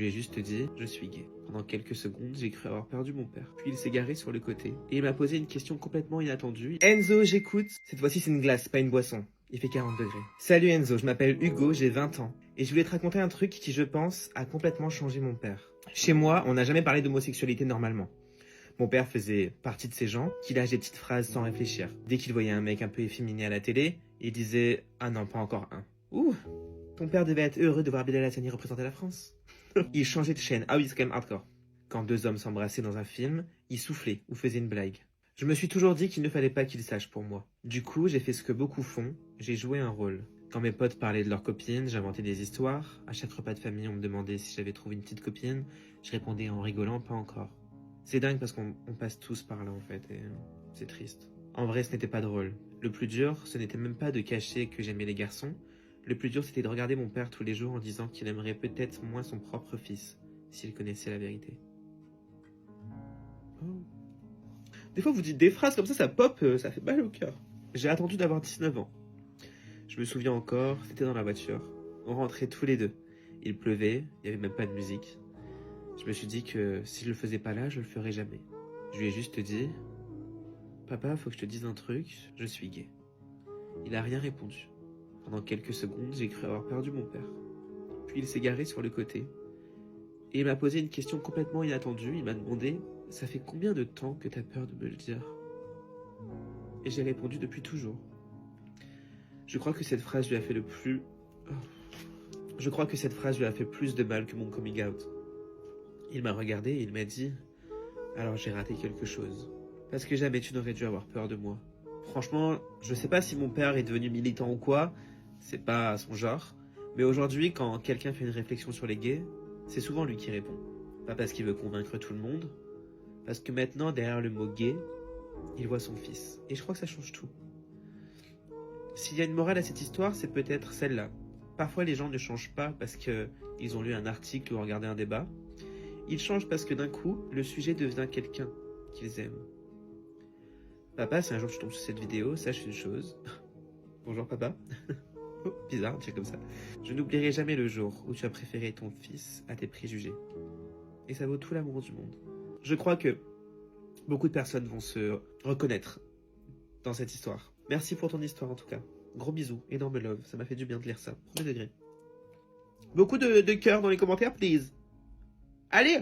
lui ai juste dit « Je suis gay ». Pendant quelques secondes, j'ai cru avoir perdu mon père. Puis il s'est garé sur le côté et il m'a posé une question complètement inattendue. « Enzo, j'écoute. Cette fois-ci, c'est une glace, pas une boisson. Il fait 40 degrés. Salut Enzo, je m'appelle Hugo, j'ai 20 ans. Et je voulais te raconter un truc qui, je pense, a complètement changé mon père. Chez moi, on n'a jamais parlé d'homosexualité normalement. Mon père faisait partie de ces gens qui lâchent des petites phrases sans réfléchir. Dès qu'il voyait un mec un peu efféminé à la télé, il disait « Ah non, pas encore un. » Ouh, ton père devait être heureux de voir Bilal Hassani représenter la France. Il changeait de chaîne. Ah oui, c'est quand même hardcore. Quand deux hommes s'embrassaient dans un film, il soufflait ou faisait une blague. Je me suis toujours dit qu'il ne fallait pas qu'il sache pour moi. Du coup, j'ai fait ce que beaucoup font, j'ai joué un rôle. Quand mes potes parlaient de leurs copines, j'inventais des histoires. À chaque repas de famille, on me demandait si j'avais trouvé une petite copine. Je répondais en rigolant, pas encore. C'est dingue parce qu'on passe tous par là en fait, et c'est triste. En vrai, ce n'était pas drôle. Le plus dur, ce n'était même pas de cacher que j'aimais les garçons. Le plus dur, c'était de regarder mon père tous les jours en disant qu'il aimerait peut-être moins son propre fils, s'il connaissait la vérité. Oh. Des fois, vous dites des phrases comme ça pop, ça fait mal au cœur. J'ai attendu d'avoir 19 ans. Je me souviens encore, c'était dans la voiture. On rentrait tous les deux. Il pleuvait, il n'y avait même pas de musique. Je me suis dit que si je le faisais pas là, je le ferais jamais. Je lui ai juste dit « Papa, faut que je te dise un truc, je suis gay. » Il a rien répondu. Pendant quelques secondes, j'ai cru avoir perdu mon père. Puis il s'est garé sur le côté. Et il m'a posé une question complètement inattendue. Il m'a demandé « Ça fait combien de temps que t'as peur de me le dire ?» Et j'ai répondu « Depuis toujours. » Je crois que cette phrase lui a fait plus de mal que mon coming out. Il m'a regardé et il m'a dit « Alors j'ai raté quelque chose. Parce que jamais tu n'aurais dû avoir peur de moi. » Franchement, je sais pas si mon père est devenu militant ou quoi, c'est pas son genre. Mais aujourd'hui, quand quelqu'un fait une réflexion sur les gays, c'est souvent lui qui répond. Pas parce qu'il veut convaincre tout le monde, parce que maintenant, derrière le mot gay, il voit son fils. Et je crois que ça change tout. S'il y a une morale à cette histoire, c'est peut-être celle-là. Parfois, les gens ne changent pas parce qu'ils ont lu un article ou regardé un débat. Ils changent parce que d'un coup, le sujet devient quelqu'un qu'ils aiment. Papa, si un jour tu tombes sur cette vidéo, sache une chose. Bonjour papa. Oh, bizarre, dire comme ça. Je n'oublierai jamais le jour où tu as préféré ton fils à tes préjugés. Et ça vaut tout l'amour du monde. Je crois que beaucoup de personnes vont se reconnaître dans cette histoire. Merci pour ton histoire en tout cas. Gros bisous, énorme love, ça m'a fait du bien de lire ça. 1er degré. Beaucoup de cœurs dans les commentaires, please. Allez!